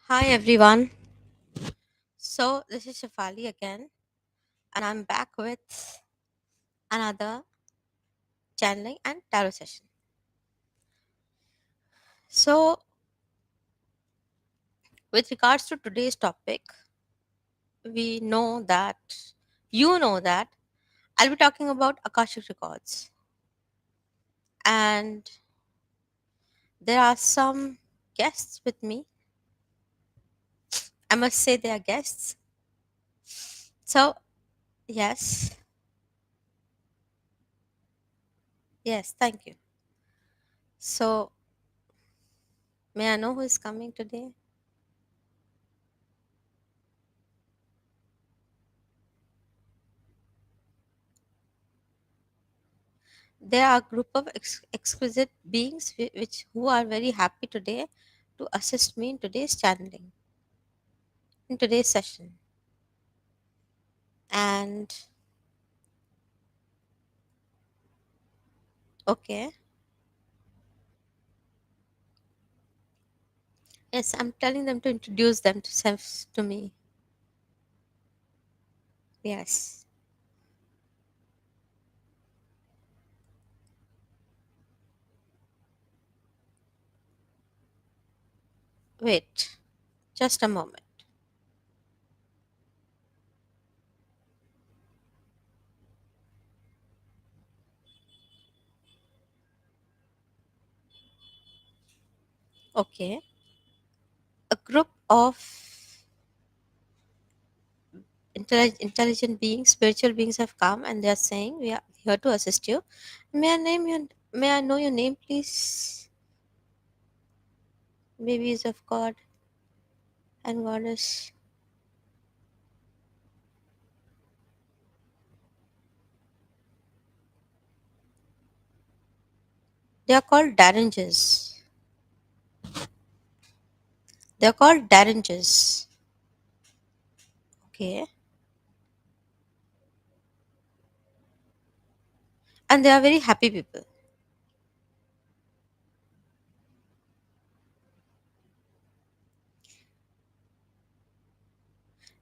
Hi everyone. So this is Shafali again, and I'm back with another channeling and tarot session. So, with regards to today's topic, we know that you know that I'll be talking about Akashic Records, and there are some guests with me. I must say they are guests. So, yes, yes, thank you. So, may I know who is coming today? There are a group of exquisite beings which who are very happy today to assist me in today's channeling, in today's session. And okay, yes, I'm telling them to introduce themselves to me. Yes, wait, just a moment. Okay, a group of intelligent beings, spiritual beings have come and they are saying we are here to assist you. May I know your name, please? Babies of God and Goddess. They are called Daringers. They're called Daringers. Okay. And they are very happy people.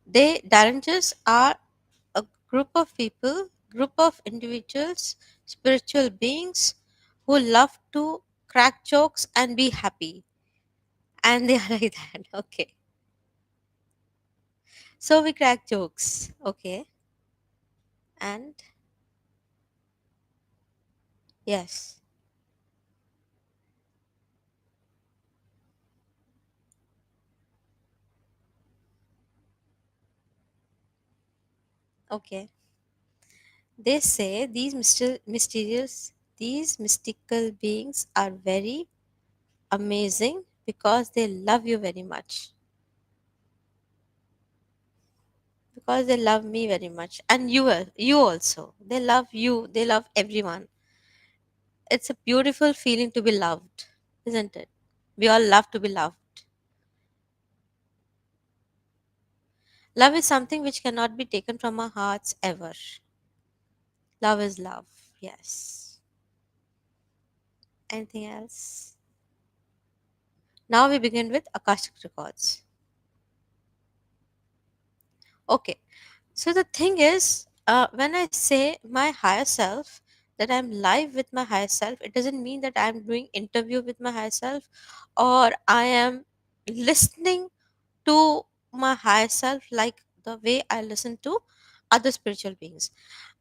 Daringers are a group of people, group of individuals, spiritual beings who love to crack jokes and be happy. And they are like that. Okay. So we crack jokes. Okay. And yes. Okay. They say these mystical beings are very amazing because they love you very much, because they love me very much, and you also, they love you, they love everyone. It's a beautiful feeling to be loved, isn't it? We all love to be loved. Love is something which cannot be taken from our hearts ever. Love is love. Yes. Anything else? Now we begin with Akashic Records. Okay. So the thing is, when I say my higher self, that I'm live with my higher self, it doesn't mean that I'm doing interview with my higher self, or I am listening to my higher self like the way I listen to other spiritual beings.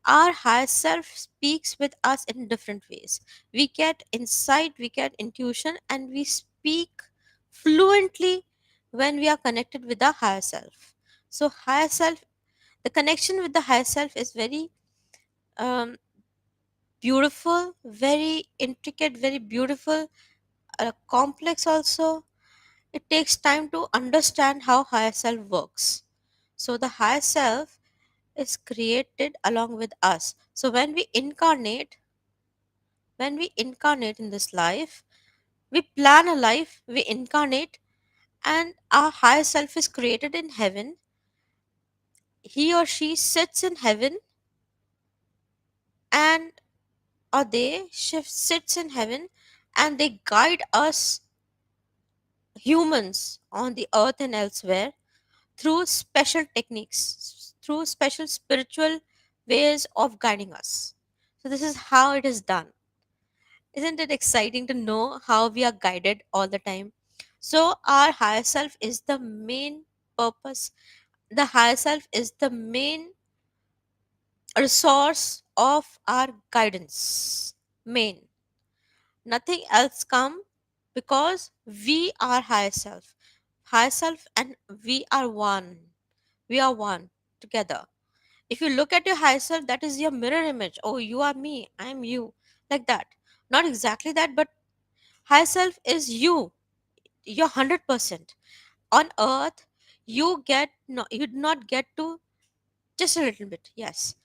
Our higher self speaks with us in different ways. We get insight, we get intuition, and we speak fluently when we are connected with our higher self. So higher self, the connection with the higher self is very um, beautiful, very intricate, very beautiful, complex also. It takes time to understand how higher self works. So the higher self is created along with us. So when we incarnate in this life, we plan a life, we incarnate, and our higher self is created in heaven. He or she sits in heaven, and or they shift sits in heaven, and they guide us humans on the earth and elsewhere through special techniques, through special spiritual ways of guiding us. So, this is how it is done. Isn't it exciting to know how we are guided all the time? So, our higher self is the main purpose. The higher self is the main resource of our guidance. Main. Nothing else come because we are higher self. Higher self and we are one. We are one together. If you look at your higher self, that is your mirror image. Oh, you are me, I am you. Like that. Not exactly that, but higher self is you. You're 100%. On earth, you do not get to just a little bit. Yes,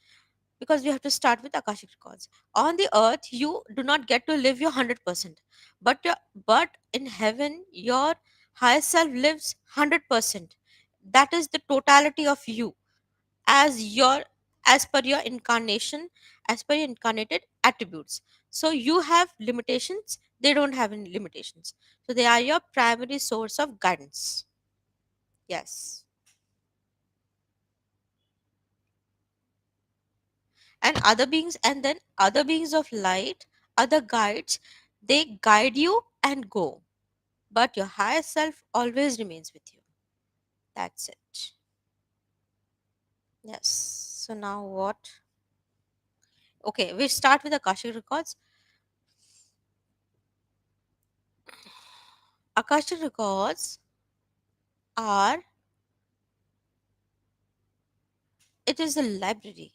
because we have to start with Akashic records. On the earth, you do not get to live your 100%, but in heaven, your higher self lives 100%. That is the totality of you, as your as per your incarnation, as per your incarnated attributes. So you have limitations; they don't have any limitations. So they are your primary source of guidance. Yes, and other beings, and then other beings of light, other guides, they guide you and go, but your higher self always remains with you. That's it. Yes. So now what? Okay, we start with Akashic records. Akashic records are, it is a library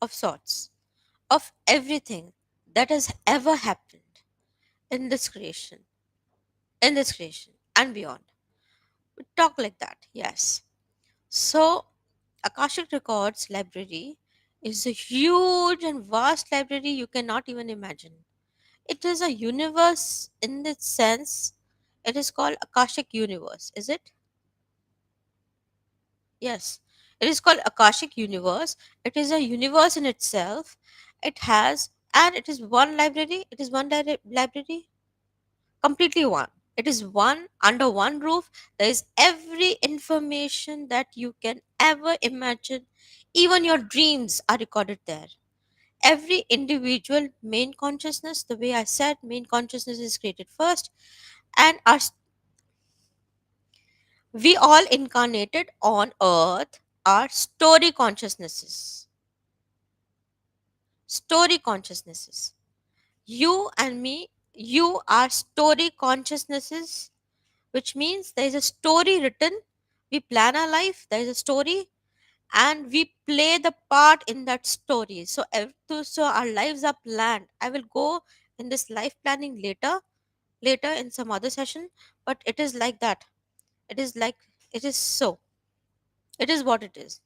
of sorts of everything that has ever happened in this creation, and beyond. We talk like that. Yes. So Akashic Records Library is a huge and vast library you cannot even imagine. It is a universe in the sense, it is called Akashic Universe, is it? Yes. It is called Akashic Universe. It is a universe in itself. It has, and it is one library. It is one library, completely one. It is one under one roof. There is every information that you can ever imagine. Even your dreams are recorded there. Every individual main consciousness, the way I said, main consciousness is created first, and we all incarnated on earth are story consciousnesses. You and me, you are story consciousnesses, which means there is a story written. We plan our life, there is a story, and we play the part in that story. So, so our lives are planned. I will go in this life planning later in some other session, but it is like that. It is like, it is so. It is what it is.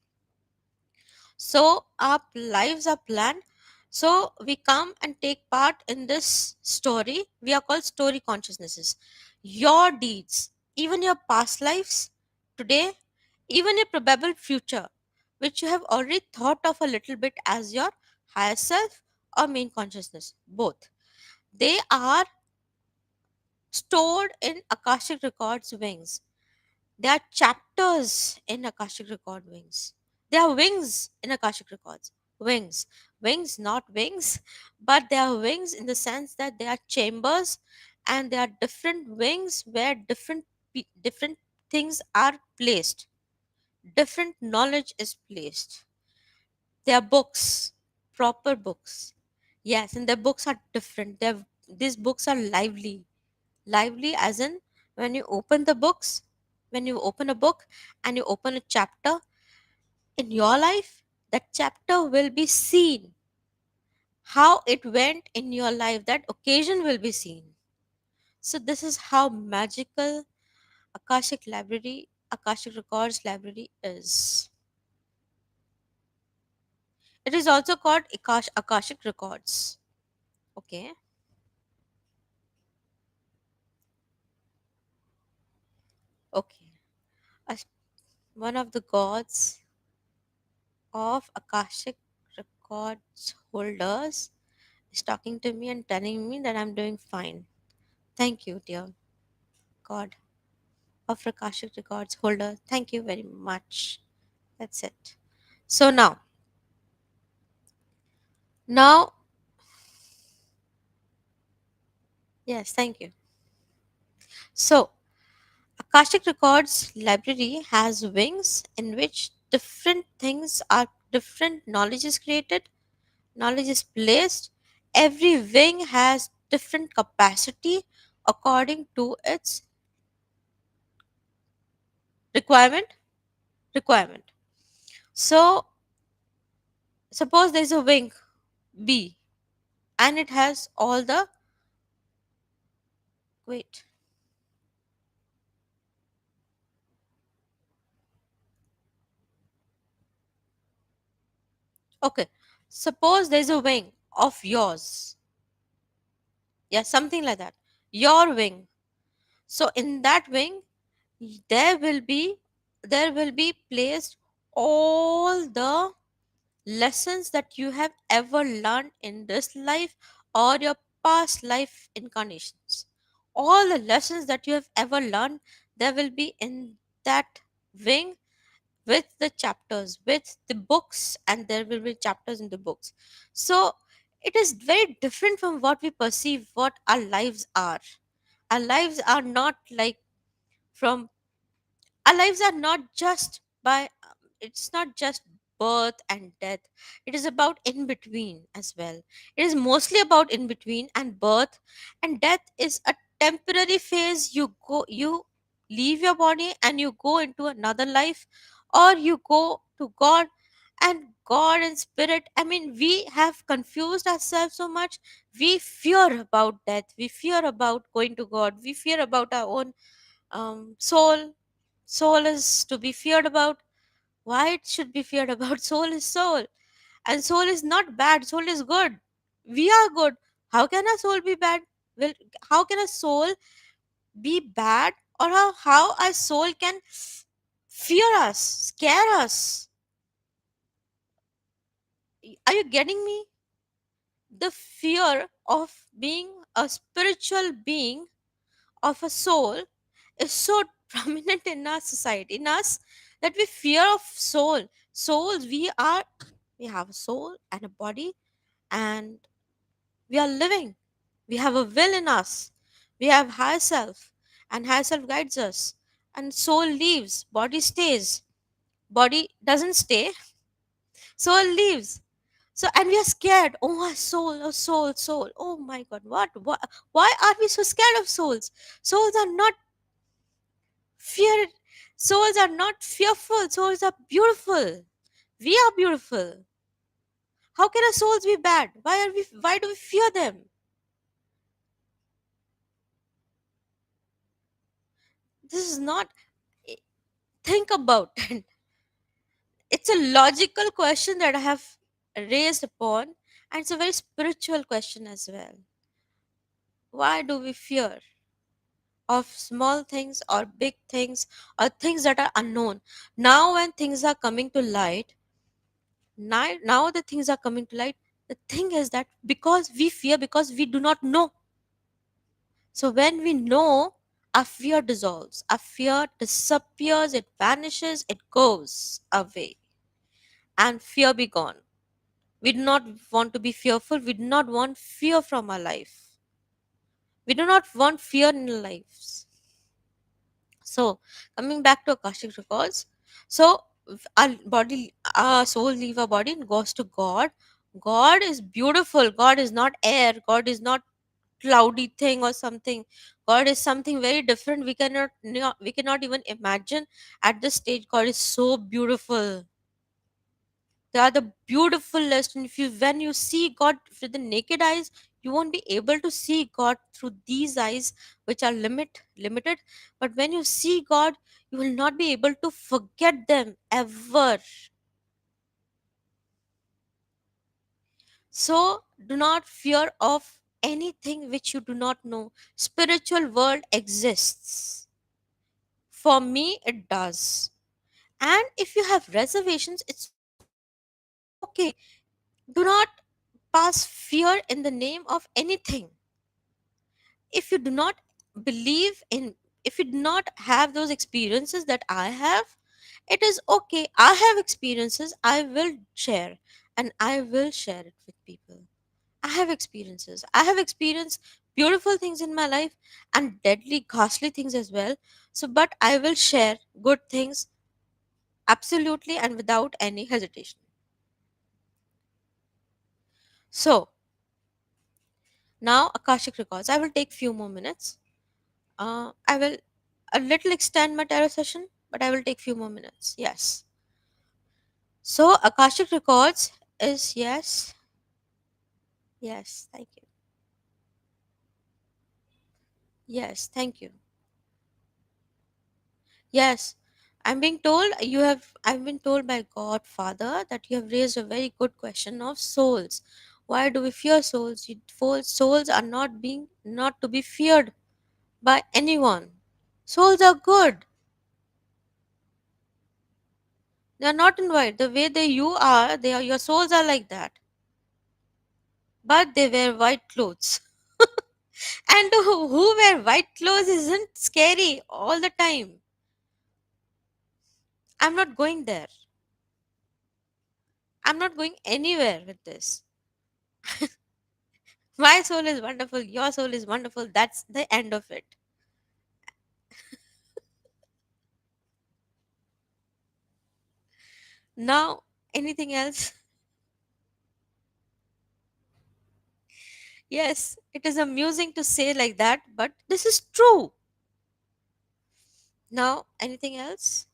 So our lives are planned. So we come and take part in this story. We are called story consciousnesses. Your deeds, even your past lives, today, even your probable future, which you have already thought of a little bit as your higher self or main consciousness, both. They are stored in Akashic Records wings. There are chapters in Akashic Record wings. There are wings in Akashic Records. Wings. Wings, not wings, but they are wings in the sense that they are chambers, and there are different wings where different things are placed. Different knowledge is placed. They are books, proper books. Yes, and the books are different. These books are lively. Lively as in, when you open the books, when you open a book and you open a chapter in your life, that chapter will be seen. How it went in your life, that occasion will be seen. So this is how magical Akashic Records Library is. It is also called Akashic Records. Okay. Okay. As one of the gods of Akashic Records holders is talking to me and telling me that I'm doing fine. Thank you, dear God of Akashic Records holder. Thank you very much. That's it. So now, yes, thank you. So, Akashic Records Library has wings in which different things are different knowledge is created, knowledge is placed. Every wing has different capacity according to its requirement. Requirement. So, suppose there is a wing B and it has all the wait. Okay. Suppose there is a wing of yours. Yeah, something like that. Your wing. So in that wing there will be there will be placed all the lessons that you have ever learned in this life or your past life incarnations. All the lessons that you have ever learned, there will be in that wing with the chapters, with the books, and there will be chapters in the books. So it is very different from what we perceive what our lives are. Our lives are not like from our lives are not just by it's not just birth and death. It is about in between as well. It is mostly about in between, and birth and death is a temporary phase. You leave your body and you go into another life, or you go to God. And God and spirit, I mean, we have confused ourselves so much. We fear about death, we fear about going to God, we fear about our own soul. Soul is to be feared about. Why it should be feared about? Soul is soul, and soul is not bad, soul is good. We are good. How can a soul be bad? Well, how can a soul be bad? Or how a soul can fear us, scare us? Are you getting me? The fear of being a spiritual being of a soul is so prominent in our society, in us, that we fear of souls. We have a soul and a body, and we are living. We have a will in us. We have higher self, and higher self guides us. And soul leaves, body stays. Body doesn't stay, soul leaves. So, and we are scared. Oh, our soul, oh, soul, soul. Oh my God, what? Why are we so scared of souls? Souls are not fear. Souls are not fearful. Souls are beautiful. We are beautiful. How can our souls be bad? Why do we fear them? This is not think about it. It's a logical question that I have raised upon, and it's a very spiritual question as well. Why do we fear of small things or big things or things that are unknown? Now when things are coming to light, now the things are coming to light, the thing is that because we fear, because we do not know. So when we know, our fear dissolves, our fear disappears, it vanishes, it goes away, and fear be gone. We do not want to be fearful. We do not want fear from our life. We do not want fear in our lives. So, coming back to Akashic Records, so our soul leave our body and goes to God. God is beautiful. God is not air. God is not cloudy thing or something. God is something very different. We cannot even imagine at this stage. God is so beautiful. They are the beautifulest. And if you when you see God with the naked eyes, you won't be able to see God through these eyes, which are limited. But when you see God, you will not be able to forget them ever. So do not fear of anything which you do not know. Spiritual world exists. For me, it does. And if you have reservations, it's okay. Do not pass fear in the name of anything. If you do not believe in if you do not have those experiences that I have, it is okay. I have experiences, I will share, and I will share it with people. I have experiences. I have experienced beautiful things in my life and deadly, ghastly things as well. So, but I will share good things absolutely and without any hesitation. So, now Akashic Records. I will take few more minutes. I will a little extend my tarot session, but I will take few more minutes. Yes. So, Akashic Records is yes, yes. Thank you. Yes, thank you. Yes, I've been told by God Father that you have raised a very good question of souls. Why do we fear souls? Souls are not to be feared by anyone. Souls are good. They are not in white. The way they you are, they are your souls are like that. But they wear white clothes. And who wear white clothes isn't scary all the time. I'm not going there. I'm not going anywhere with this. My soul is wonderful, your soul is wonderful. That's the end of it. Now, anything else? Yes, it is amusing to say like that, but this is true. Now, anything else?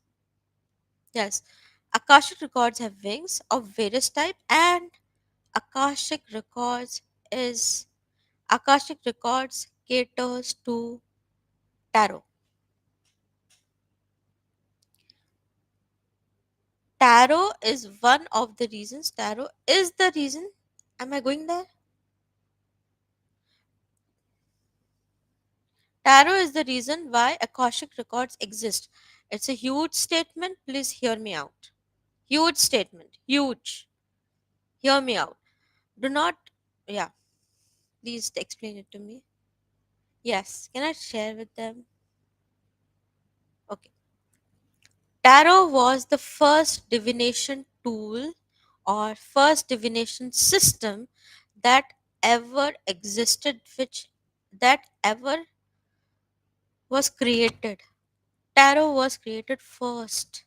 Yes. Akashic records have wings of various type, and Akashic records is Akashic records caters to tarot. Tarot is one of the reasons. Tarot is the reason. Am I going there? Tarot is the reason why Akashic records exist. It's a huge statement. Please hear me out. Huge statement. Huge. Hear me out. Do not, yeah, please explain it to me. Yes. Can I share with them? Okay. Tarot was the first divination tool or first divination system that ever existed, which that ever was created. Tarot was created first.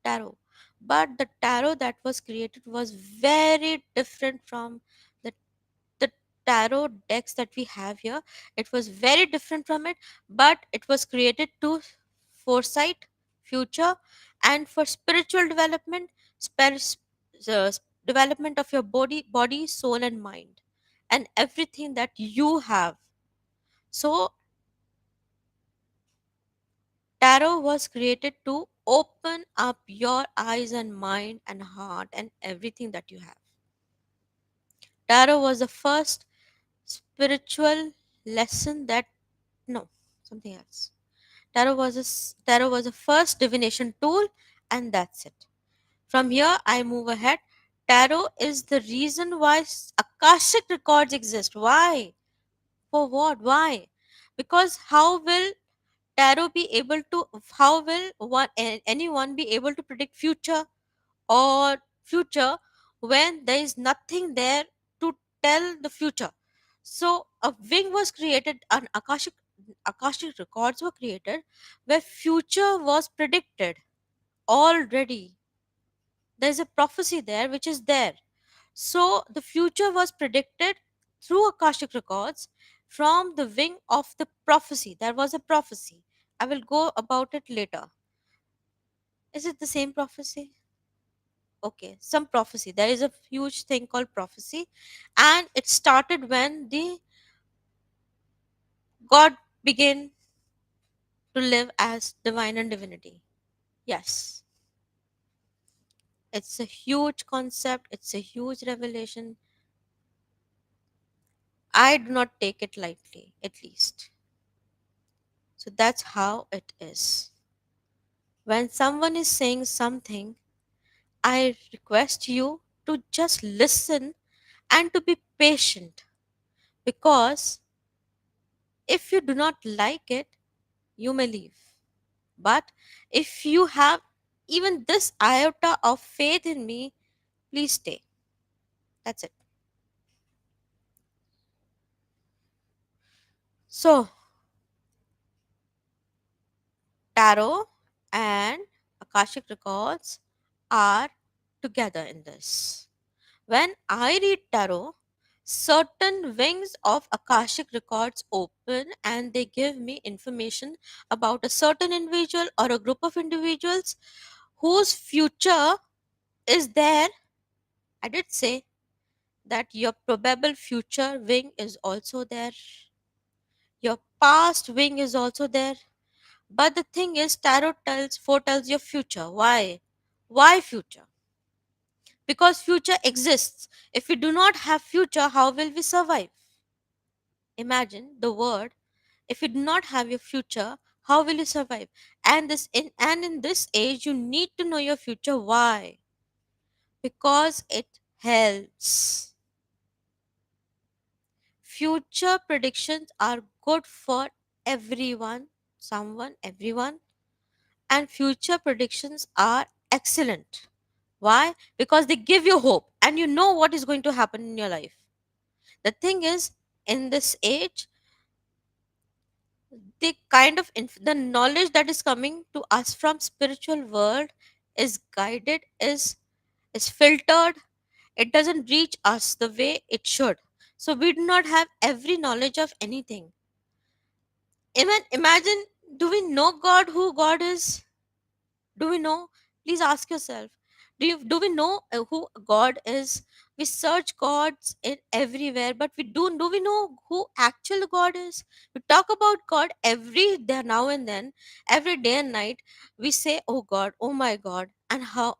Tarot. But the tarot that was created was very different from the, the tarot decks that we have here. It was very different from it, but it was created to foresight, future, and for spiritual development, development of your body, soul, and mind, and everything that you have. So, tarot was created to open up your eyes and mind and heart and everything that you have. Tarot was the first spiritual lesson that no, something else. Tarot was a first divination tool, and that's it. From here, I move ahead. Tarot is the reason why Akashic records exist. Why? For what? Why? Because tarot be able to? How will anyone be able to predict future when there is nothing there to tell the future? So a wing was created, an Akashic records were created where future was predicted already. There's a prophecy there which is there. So the future was predicted through Akashic records from the wing of the prophecy. There was a prophecy. I will go about it later. Is it the same prophecy? Okay, some prophecy. There is a huge thing called prophecy, and it started when the God began to live as divine and divinity. Yes, it's a huge concept, it's a huge revelation. I do not take it lightly, at least. So that's how it is. When someone is saying something, I request you to just listen and to be patient, because if you do not like it, you may leave. But if you have even this iota of faith in me, please stay. That's it. So, tarot and Akashic Records are together in this. When I read tarot, certain wings of Akashic Records open and they give me information about a certain individual or a group of individuals whose future is there. I did say that your probable future wing is also there, your past wing is also there. But the thing is, tarot tells foretells your future. Why future? Because future exists. If we do not have future, how will we survive? Imagine the word. If you do not have your future, how will you survive? And in this age, you need to know your future. Why? Because it helps. Future predictions are good for everyone, someone, everyone, and future predictions are excellent. Why? Because they give you hope and you know what is going to happen in your life. The thing is, in this age, the knowledge that is coming to us from spiritual world is guided, is filtered. It doesn't reach us the way it should. So we do not have every knowledge of anything. Even imagine, do we know God, who God is? Do we know? Please ask yourself. Do we know who God is? We search gods in everywhere, but do we know who actual God is? We talk about God every day, now and then, every day and night. We say, "Oh God, oh my God," and how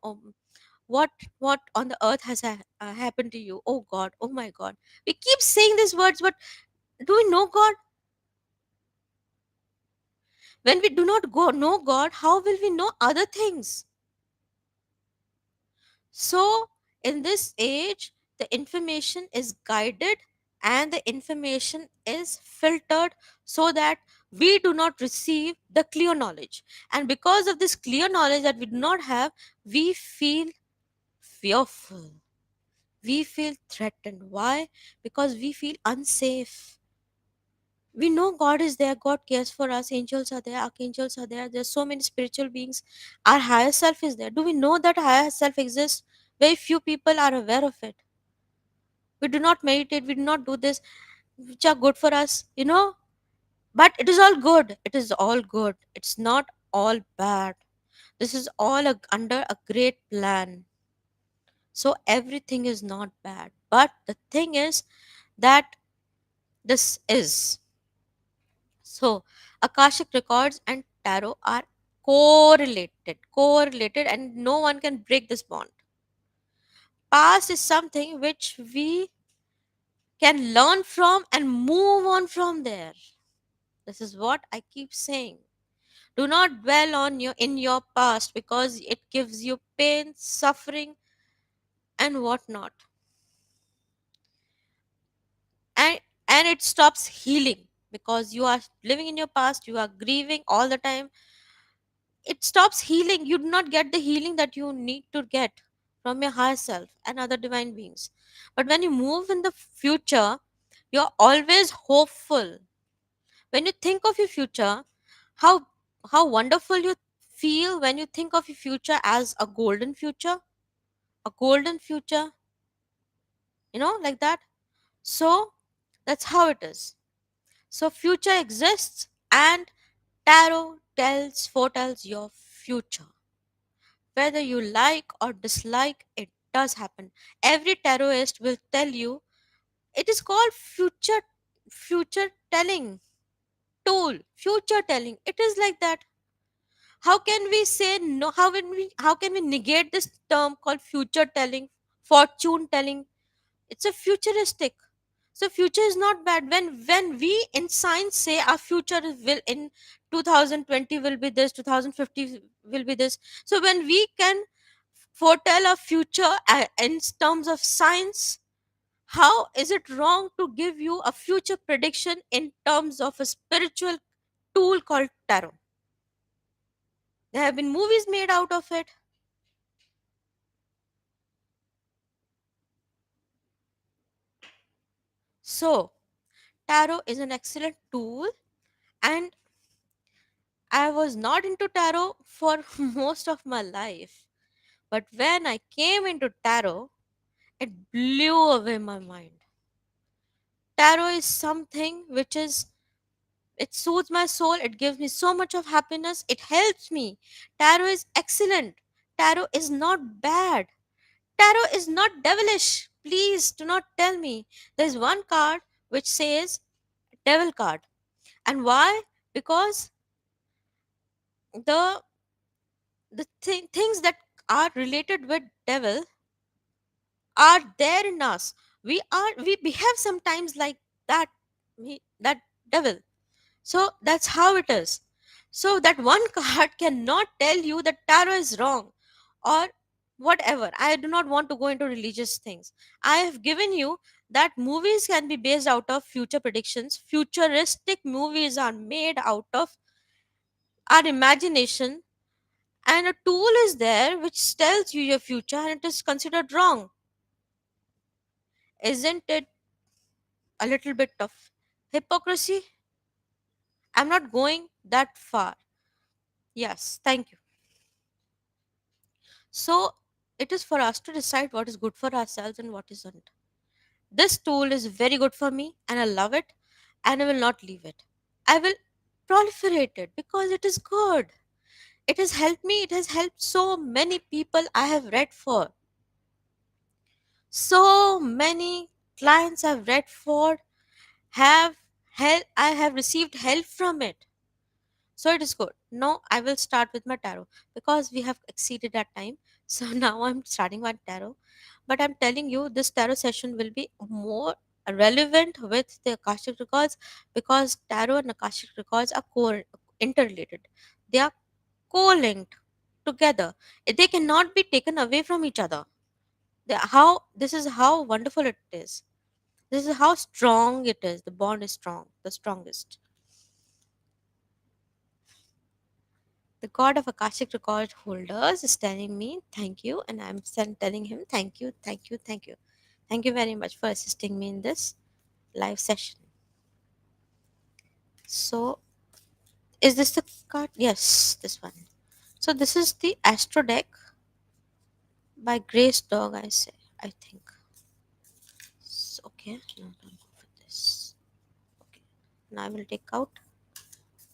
what on the earth has happened to you? Oh God, oh my God. We keep saying these words, but do we know God? When we do not know God, how will we know other things? So, in this age, the information is guided and the information is filtered so that we do not receive the clear knowledge. And because of this clear knowledge that we do not have, we feel fearful. We feel threatened. Why? Because we feel unsafe. We know God is there, God cares for us, angels are there, archangels are there, there's so many spiritual beings, our higher self is there. Do we know that higher self exists? Very few people are aware of it. We do not meditate, we do not do this, which are good for us, but it is all good. It is all good. It's not all bad. This is all under a great plan. So everything is not bad. But the thing is that this is. So, Akashic Records and Tarot are correlated, and no one can break this bond. Past is something which we can learn from and move on from there. This is what I keep saying. Do not dwell on your past because it gives you pain, suffering, and whatnot, and and it stops healing because you are living in your past. You are grieving all the time. It stops healing. You do not get the healing that you need to get from your higher self and other divine beings. But when you move in the future, you're always hopeful. When you think of your future, how how wonderful you feel when you think of your future as a golden future, a golden future, like that. So that's how it is. So future exists, and tarot foretells your future. Whether you like or dislike, it does happen. Every tarotist will tell you it is called future telling tool. Future telling. It is like that. How can we say no? How can we negate this term called future telling, fortune telling? It's a futuristic. So future is not bad. When we in science say our future will in 2020 will be this, 2050 will be this. So when we can foretell our future in terms of science, how is it wrong to give you a future prediction in terms of a spiritual tool called tarot. There have been movies made out of it. So, tarot is an excellent tool, and I was not into tarot for most of my life. But when I came into tarot, it blew away my mind. Tarot is something which is, it soothes my soul, it gives me so much of happiness, it helps me. Tarot is excellent. Tarot is not bad. Tarot is not devilish. Please do not tell me. There's one card which says devil card. And why? Because the things that are related with devil are there in us. We behave sometimes like that, that devil. So that's how it is. So that one card cannot tell you that tarot is wrong or whatever. I do not want to go into religious things. I have given you that movies can be based out of future predictions. Futuristic movies are made out of our imagination, and a tool is there which tells you your future and it is considered wrong. Isn't it a little bit of hypocrisy? I'm not going that far. Yes, thank you. So it is for us to decide what is good for ourselves and what isn't. This tool is very good for me and I love it, and I will not leave it. I will proliferate it because it is good. It has helped me, it has helped so many people I have read for. So many clients I've read for have help, I have received help from it. So it is good. Now I will start with my tarot because we have exceeded our time. So now I'm starting my tarot. But I'm telling you, this tarot session will be more relevant with the Akashic records because tarot and Akashic records are interrelated. They are co-linked together. They cannot be taken away from each other. How this is how wonderful it is. This is how strong it is. The bond is strong, the strongest. The god of Akashic record holders is telling me thank you, and I'm telling him thank you, thank you, thank you. Thank you very much for assisting me in this live session. So, is this the card? Yes, this one. So, this is the Astro deck by Grace Dog, I say, I think. Okay, now I'll go for this. Okay, now I will take out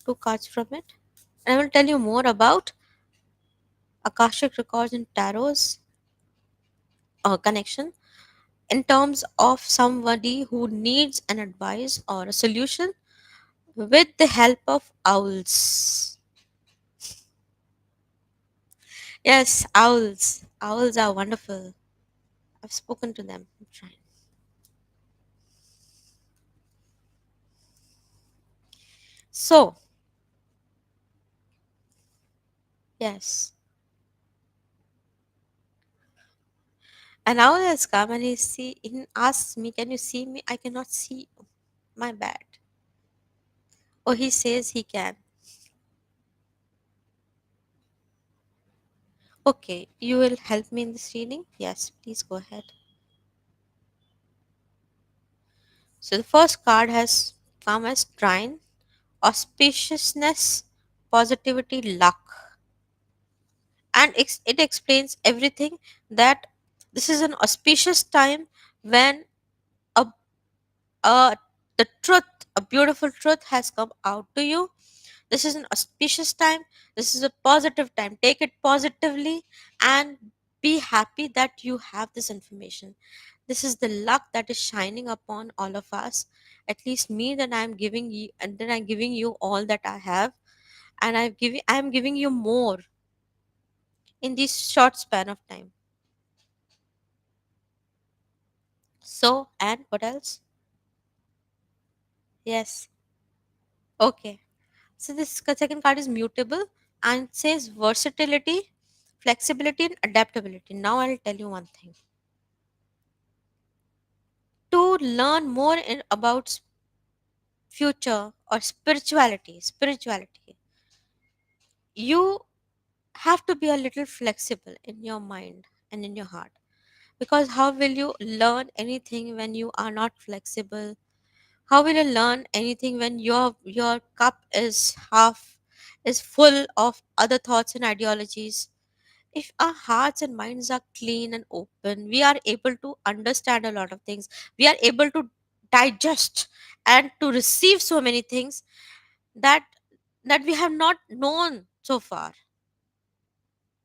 two cards from it. And I will tell you more about Akashic records and tarot's connection in terms of somebody who needs an advice or a solution with the help of owls. Yes, owls. Owls are wonderful. I've spoken to them. I'm trying. So, yes. An owl has come and he asks me, can you see me? I cannot see you. My bad. Oh, he says he can. Okay, you will help me in this reading? Yes, please go ahead. So the first card has come as trine, auspiciousness, positivity, luck. And it explains everything that this is an auspicious time when a, a the truth, a beautiful truth has come out to you. This is an auspicious time. This is a positive time. Take it positively and be happy that you have this information. This is the luck that is shining upon all of us. At least me, that I am giving you, and then I'm giving you all that I have, and I am giving you more in this short span of time. So, and what else? Yes. Okay. So this second card is mutable and says versatility, flexibility, and adaptability. Now I'll tell you one thing. To learn more about future, or spirituality, you have to be a little flexible in your mind and in your heart. Because how will you learn anything when you are not flexible? How will you learn anything when your cup is full of other thoughts and ideologies? If our hearts and minds are clean and open, we are able to understand a lot of things. We are able to digest and to receive so many things that we have not known so far.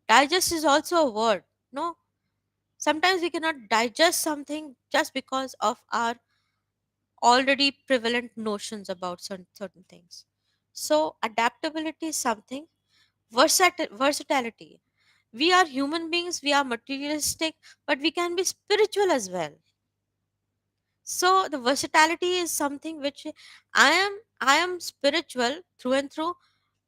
Digest is also a word. No, sometimes we cannot digest something just because of our already prevalent notions about certain things. So adaptability is something. Versatility, we are human beings, we are materialistic, but we can be spiritual as well. So the versatility is something which I am spiritual through and through,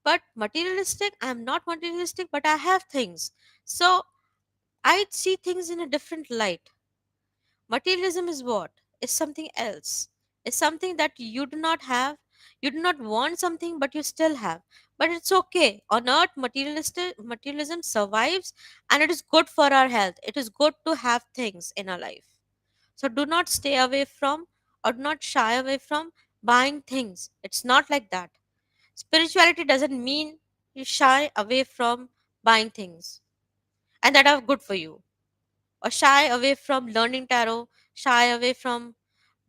but materialistic, I am not materialistic, but I have things. So I see things in a different light. Materialism is what? Is something else. It's something that you do not have. You do not want something, but you still have. But it's okay. On earth, materialism survives, and it is good for our health. It is good to have things in our life. So do not stay away from, or do not shy away from buying things. It's not like that. Spirituality doesn't mean you shy away from buying things and that are good for you, or shy away from learning tarot, shy away from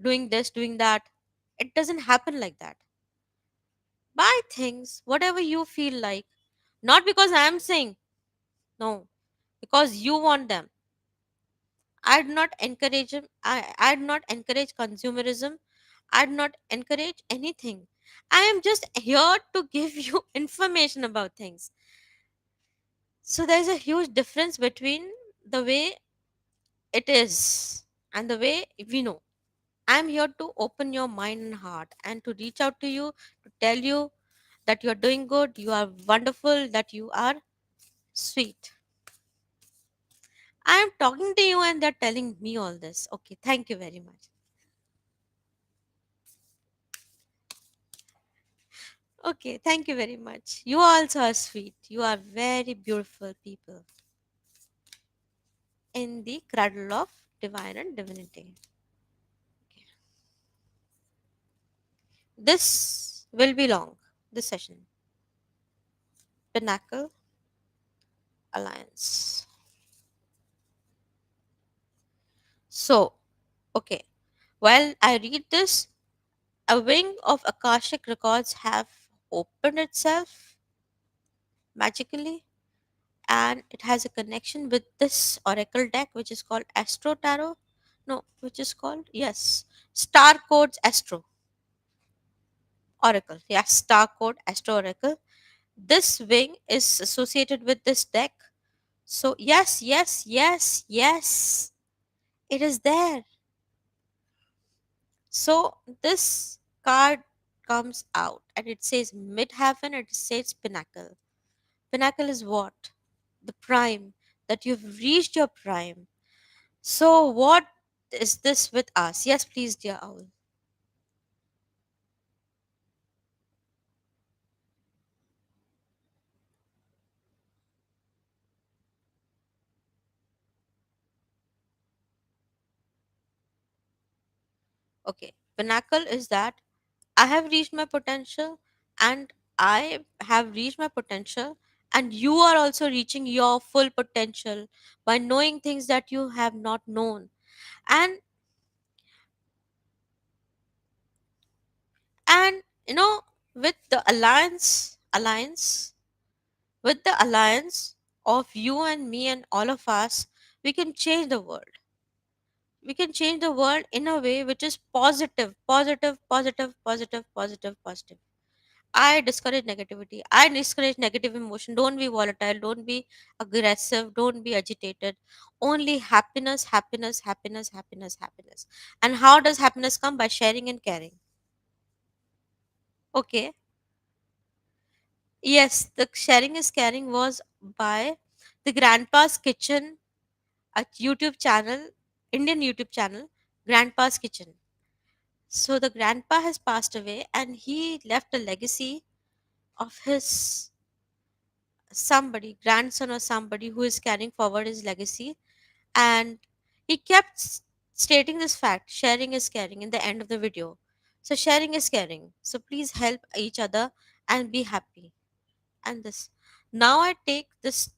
doing this, doing that. It doesn't happen like that. Buy things, whatever you feel like, not because I am saying, no, because you want them. I do not encourage them. I do not encourage consumerism. I do not encourage anything. I am just here to give you information about things. So there is a huge difference between the way it is and the way we know. I'm here to open your mind and heart and to reach out to you, to tell you that you are doing good, you are wonderful, that you are sweet. I am talking to you and they're telling me all this. Okay, thank you very much. Okay, thank you very much. You also are sweet. You are very beautiful people in the cradle of divine and divinity. Okay. This will be long, this session. Pinnacle Alliance. So, okay, while I read this, a wing of Akashic Records have opened itself magically, and it has a connection with this oracle deck which is called Astro Tarot. No, which is called, yes, Star Codes Astro Oracle. Yes, Star Code Astro Oracle. This wing is associated with this deck. So yes, yes, yes, yes, it is there. So this card comes out and it says mid heaven, it says pinnacle. Pinnacle is what? The prime, that you've reached your prime. So what is this with us? Yes, please, dear owl. Okay, pinnacle is that I have reached my potential, and I have reached my potential, and you are also reaching your full potential by knowing things that you have not known. And and with the alliance with the alliance of you and me and all of us, we can change the world. We can change the world in a way which is positive, positive, positive, positive, positive, positive. I discourage negativity. I discourage negative emotion. Don't be volatile. Don't be aggressive. Don't be agitated. Only happiness, happiness, happiness, happiness, happiness. And how does happiness come? By sharing and caring. Okay. Yes, the sharing is caring was by the Grandpa's Kitchen, a YouTube channel, Indian YouTube channel, Grandpa's Kitchen. So the grandpa has passed away and he left a legacy of his somebody, grandson or somebody who is carrying forward his legacy. And he kept stating this fact: sharing is caring in the end of the video. So sharing is caring. So please help each other and be happy. And this. Now I take this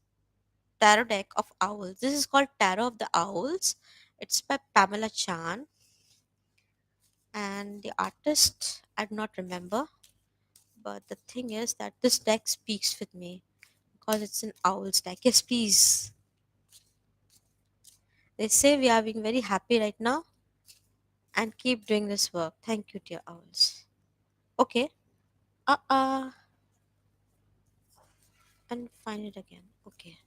tarot deck of owls. This is called Tarot of the Owls. It's by Pamela Chan, and the artist I do not remember. But the thing is that this deck speaks with me because it's an owl's deck. Yes, please. They say we are being very happy right now and keep doing this work. Thank you, dear owls. Okay. And find it again. Okay.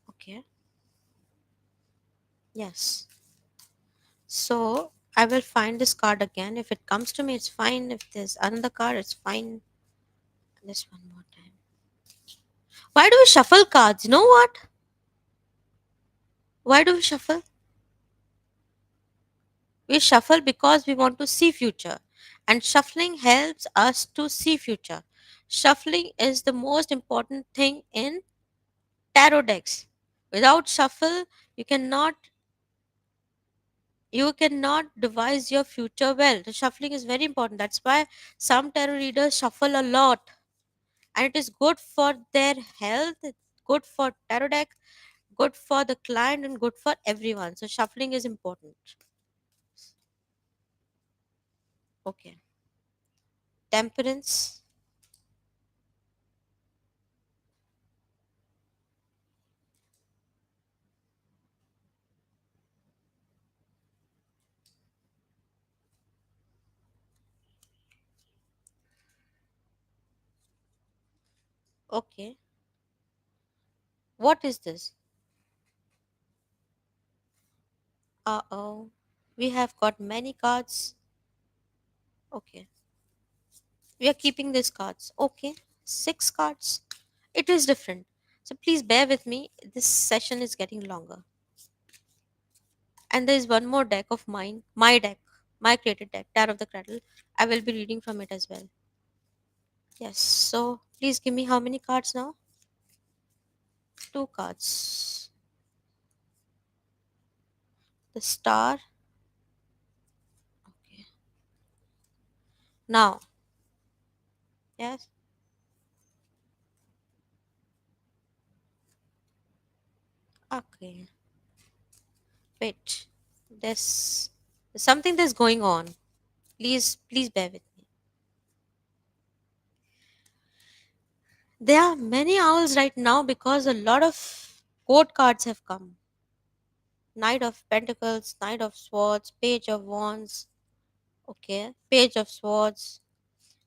Okay. Yes. So I will find this card again. If it comes to me, it's fine. If there's another card, it's fine. This one more time. Why do we shuffle cards? You know what? Why do we shuffle? We shuffle because we want to see future. And shuffling helps us to see future. Shuffling is the most important thing in tarot decks. Without shuffle, you cannot you cannot devise your future well. The shuffling is very important. That's why some tarot readers shuffle a lot. And it is good for their health, it's good for tarot deck, good for the client, and good for everyone. So shuffling is important. Okay. Temperance. Okay. What is this? Uh-oh. We have got many cards. Okay. We are keeping these cards. Okay. Six cards. It is different. So please bear with me. This session is getting longer. And there is one more deck of mine, my deck, my created deck, Tarot of the Cradle. I will be reading from it as well. Yes. So please give me how many cards now? Two cards. The star. Okay. Now, yes. Okay. Wait. There's something that's going on. Please bear with me. There are many owls right now because a lot of court cards have come. Knight of Pentacles, Knight of Swords, Page of Wands. Okay. Page of Swords.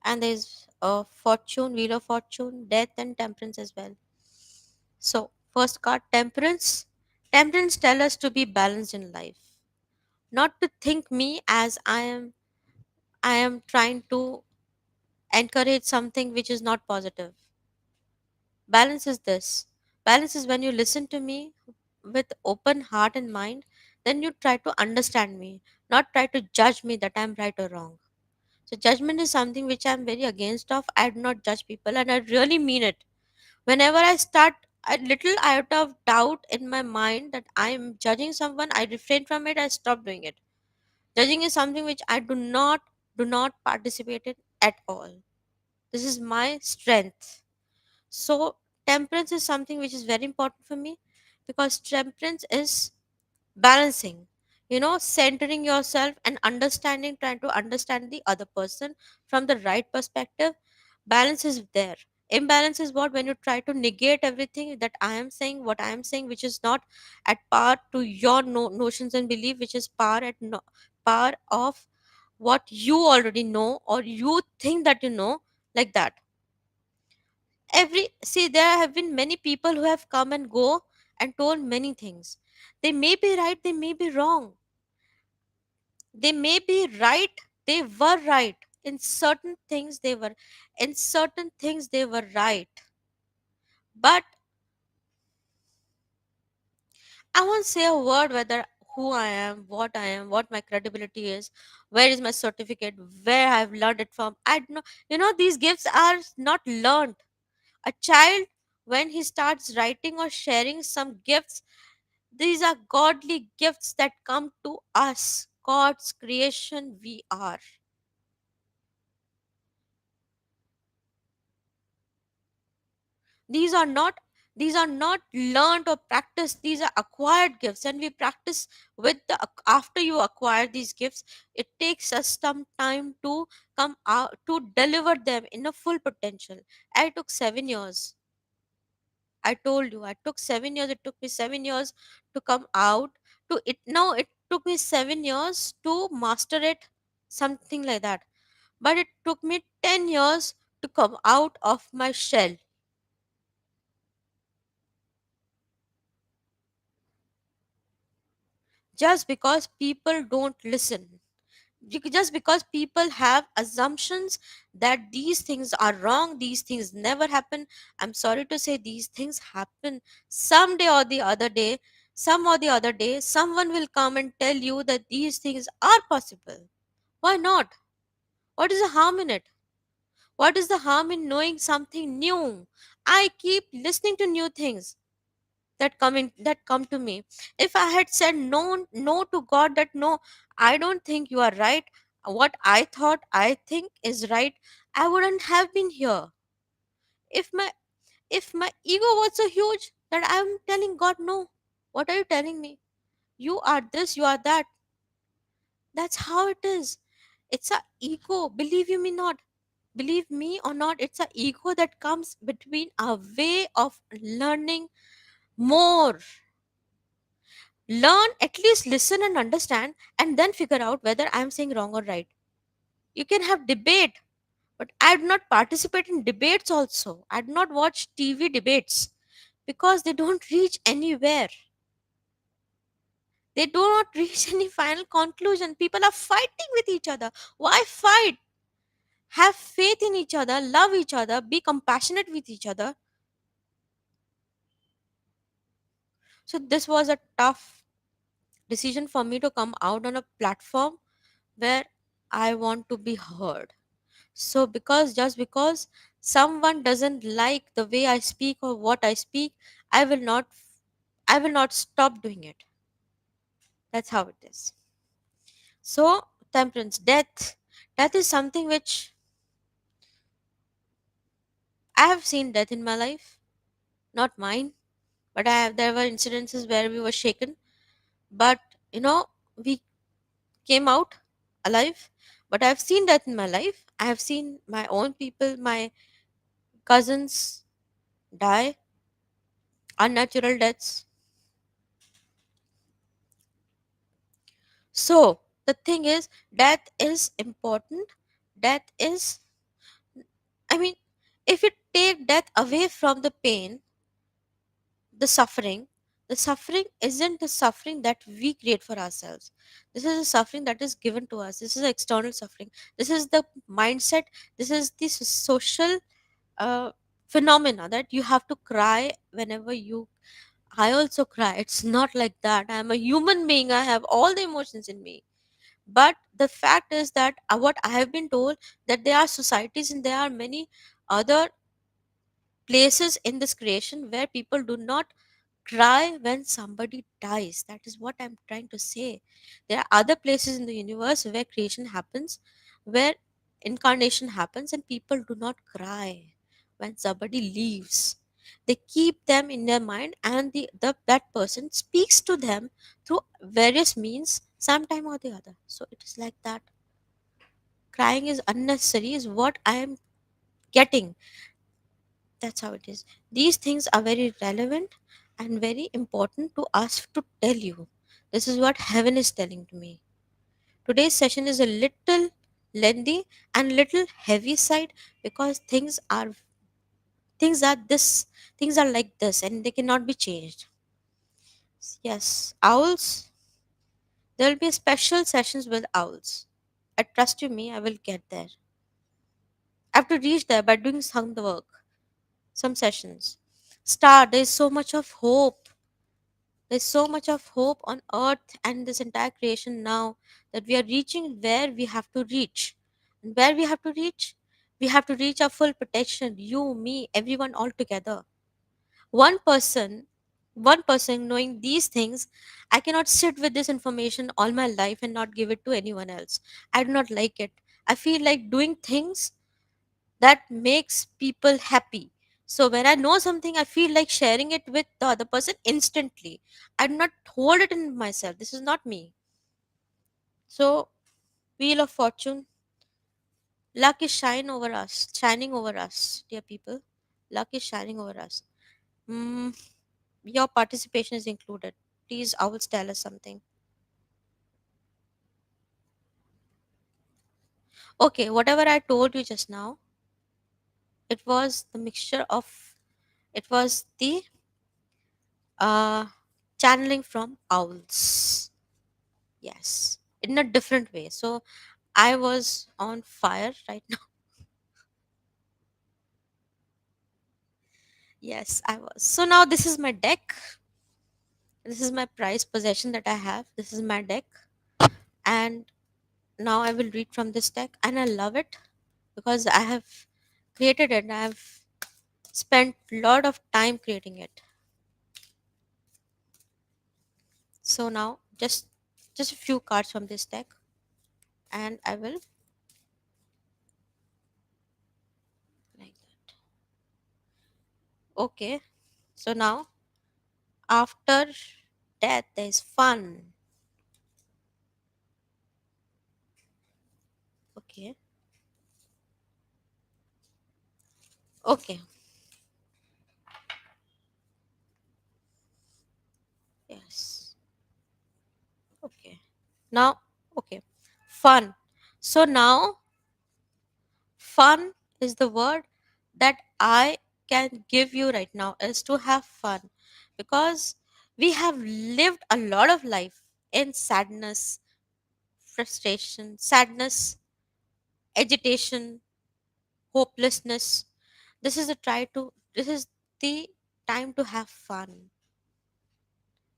And there's Fortune, Wheel of Fortune, Death, and Temperance as well. So, first card, Temperance. Temperance tell us to be balanced in life, not to think me as I am trying to encourage something which is not positive. Balance is this. Balance is when you listen to me with open heart and mind, then you try to understand me, not try to judge me that I'm right or wrong. So judgment is something which I'm very against of. I do not judge people and I really mean it. Whenever I start a little out of doubt in my mind that I'm judging someone, I refrain from it, I stop doing it. Judging is something which I do not participate in at all. This is my strength. So temperance is something which is very important for me because temperance is balancing, centering yourself and understanding, trying to understand the other person from the right perspective. Balance is there. Imbalance is what when you try to negate everything that I am saying, what I am saying, which is not at par to your notions and belief, which is par of what you already know or you think that you know, like that. Every see, there have been many people who have come and go and told many things. They may be right, they may be wrong. They may be right, they were right in certain things, they were right. But I won't say a word whether who I am, what my credibility is, where is my certificate, where I've learned it from. I don't know. These gifts are not learned. A child, when he starts writing or sharing some gifts, these are godly gifts that come to us. God's creation, we are. these are not these are not learned or practiced. These are acquired gifts, and we practice with the after you acquire these gifts, it takes us some time to come out to deliver them in a full potential. I took 7 years. I told you, I took 7 years. It took me 7 years to come out to it. Now it took me 7 years to master it, something like that. But it took me 10 years to come out of my shell. Just because people don't listen, just because people have assumptions that these things are wrong, these things never happen. I'm sorry to say, these things happen. Someday or the other day, some or the other day, someone will come and tell you that these things are possible. Why not? What is the harm in it? What is the harm in knowing something new? I keep listening to new things that come to me. If I had said no to God, that no, I don't think you are right, what I thought I think is right, I wouldn't have been here. If my if my ego was so huge that I'm telling God no, what are you telling me? You are this, you are that. That's how it is. It's a ego, believe you me not. Believe me or not, it's a ego that comes between a way of learning more. Learn, at least listen and understand, and then figure out whether I'm saying wrong or right. You can have debate, but I do not participate in debates also. I do not watch TV debates because they don't reach anywhere. They do not reach any final conclusion. People are fighting with each other. Why fight? Have faith in each other, love each other, be compassionate with each other. So this was a tough decision for me to come out on a platform where I want to be heard. So just because someone doesn't like the way I speak or what I speak, I will not I will not stop doing it. That's how it is. So temperance, death is something which I have seen death in my life, not mine, but there were incidences where we were shaken, but you know we came out alive. But I've seen death in my life. I have seen my own people, my cousins die, unnatural deaths. So the thing is, death is important. Death is, I mean, if you take death away from the pain, the suffering, the suffering isn't the suffering that we create for ourselves. This is a suffering that is given to us. This is external suffering. This is the mindset. This is the social uh, phenomena that you have to cry whenever you. I also cry. It's not like that. I am a human being. I have all the emotions in me. But the fact is that what I have been told, that there are societies and there are many other places in this creation where people do not cry when somebody dies. That is what I'm trying to say. There are other places in the universe where creation happens, where incarnation happens, and people do not cry when somebody leaves. They keep them in their mind, and that person speaks to them through various means, sometime or the other. So it is like that. Crying is unnecessary, is what I am getting. That's how it is. These things are very relevant and very important to us to tell you. This is what heaven is telling to me. Today's session is a little lengthy and little heavy side, because things are this things are like this and they cannot be changed. Yes, owls. There will be special sessions with owls. I trust you me, I will get there. I have to reach there by doing some work, some sessions. Star, there is so much of hope. There's so much of hope on earth and this entire creation now, that we are reaching where we have to reach. And where we have to reach? We have to reach our full potential. You, me, everyone all together. One person, one person knowing these things, I cannot sit with this information all my life and not give it to anyone else. I do not like it. I feel like doing things that makes people happy. So when I know something, I feel like sharing it with the other person instantly. I do not hold it in myself. This is not me. So, wheel of fortune, luck is shining over us, dear people. Luck is shining over us. Mm, your participation is included. Please, owls, tell us something. Okay, whatever I told you just now, it was the mixture of, it was the uh, channeling from owls. Yes, in a different way. So I was on fire right now. Yes, I was. So now this is my deck. This is my prized possession that I have. This is my deck. And now I will read from this deck. And I love it because I have created it. I have spent a lot of time creating it. So now just a few cards from this deck. And I will like that. Okay. So now after death there is fun. Okay. Okay. Yes. Okay. Now, okay. Fun. So now, fun is the word that I can give you right now is to have fun, because we have lived a lot of life in sadness, frustration, sadness, agitation, hopelessness. This is the time to have fun.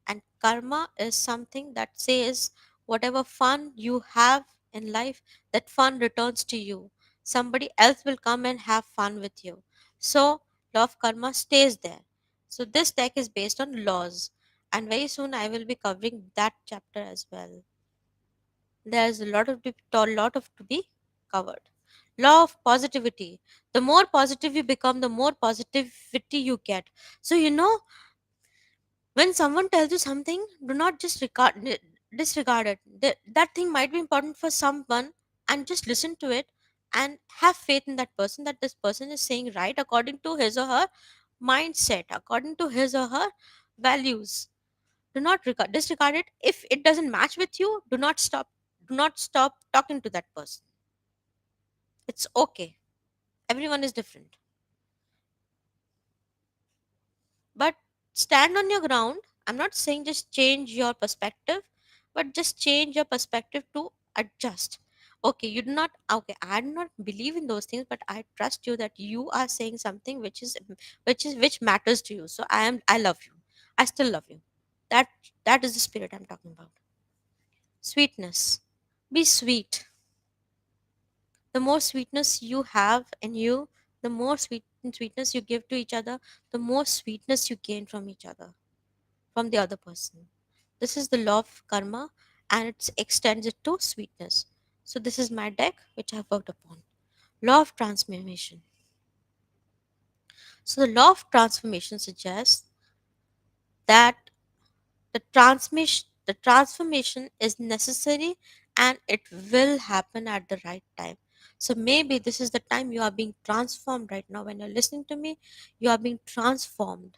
And karma is something that says whatever fun you have in life, that fun returns to you. Somebody else will come and have fun with you. So, law of karma stays there. So, this deck is based on laws. And very soon I will be covering that chapter as well. There's a lot of to be covered. Law of positivity. The more positive you become, the more positivity you get. So, when someone tells you something, do not just disregard it. That thing might be important for someone, and just listen to it and have faith in that person, that this person is saying right according to his or her mindset, according to his or her values. Do not disregard it. If it doesn't match with you, do not stop talking to that person. It's okay. Everyone is different. But stand on your ground. I'm not saying just change your perspective, but just change your perspective to adjust. Okay, you do not, okay, I do not believe in those things, but I trust you that you are saying something which matters to you. So I love you. I still love you. That is the spirit I'm talking about. Sweetness. Be sweet. The more sweetness you have in you, the more sweetness you give to each other, the more sweetness you gain from each other, from the other person. This is the law of karma, and it extends it to sweetness. So this is my deck which I have worked upon. Law of transformation. So the law of transformation suggests that the transformation is necessary, and it will happen at the right time. So maybe this is the time you are being transformed right now. When you're listening to me, you are being transformed,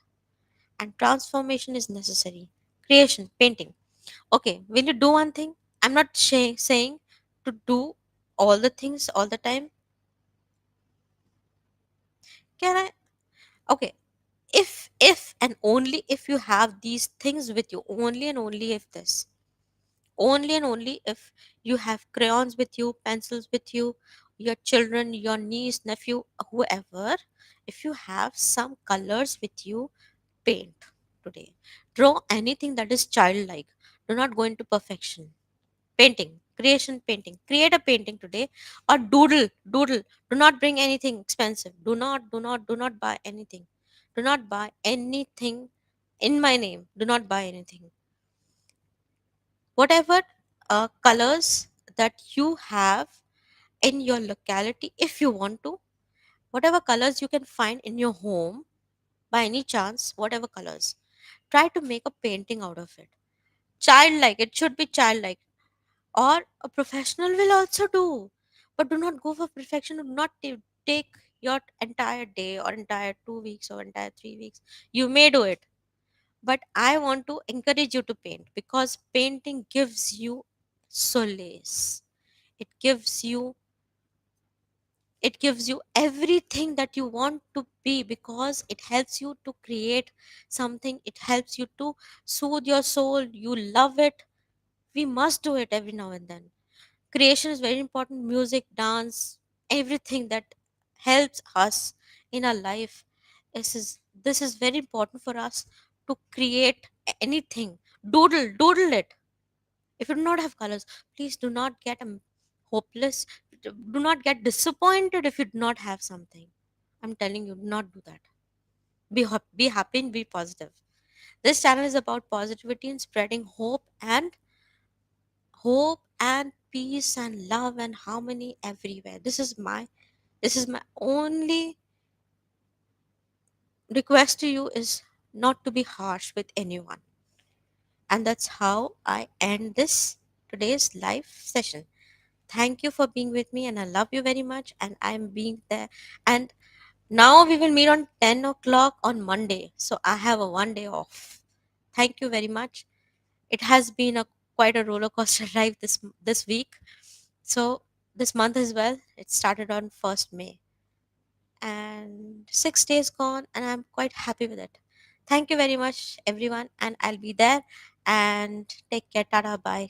and transformation is necessary. Creation, painting. Okay, will you do one thing? I'm not saying to do all the things all the time. Can I? Okay, if and only if you have these things with you, only and only if this, only and only if you have crayons with you, pencils with you, your children, your niece, nephew, whoever, if you have some colors with you, paint today. Draw anything that is childlike. Do not go into perfection. Painting, creation, painting. Create a painting today, or doodle. Do not bring anything expensive. Do not buy anything. Do not buy anything in my name. Do not buy anything. Whatever colors that you have in your locality, if you want to, whatever colors you can find in your home, by any chance, whatever colors, try to make a painting out of it. Childlike, it should be childlike, or a professional will also do. But do not go for perfection. Do not take your entire day or entire 2 weeks or entire 3 weeks. You may do it, but I want to encourage you to paint, because painting gives you solace. It gives you, it gives you everything that you want to be, because it helps you to create something. It helps you to soothe your soul. You love it. We must do it every now and then. Creation is very important. Music, dance, everything that helps us in our life, this is very important for us to create anything. Doodle it. If you do not have colors, please do not get hopeless. Do not get disappointed if you do not have something. I'm telling you, do not do that. Be happy and be positive. This channel is about positivity and spreading hope and peace and love and harmony everywhere. This is my only request to you, is not to be harsh with anyone. And that's how I end this today's live session. Thank you for being with me, and I love you very much, and I'm being there. And now we will meet on 10 o'clock on Monday, so I have a 1 day off. Thank you very much. It has been a quite a roller coaster ride this week. So this month as well, it started on 1st May, and 6 days gone, and I'm quite happy with it. Thank you very much, everyone, and I'll be there. And take care. Tada, bye.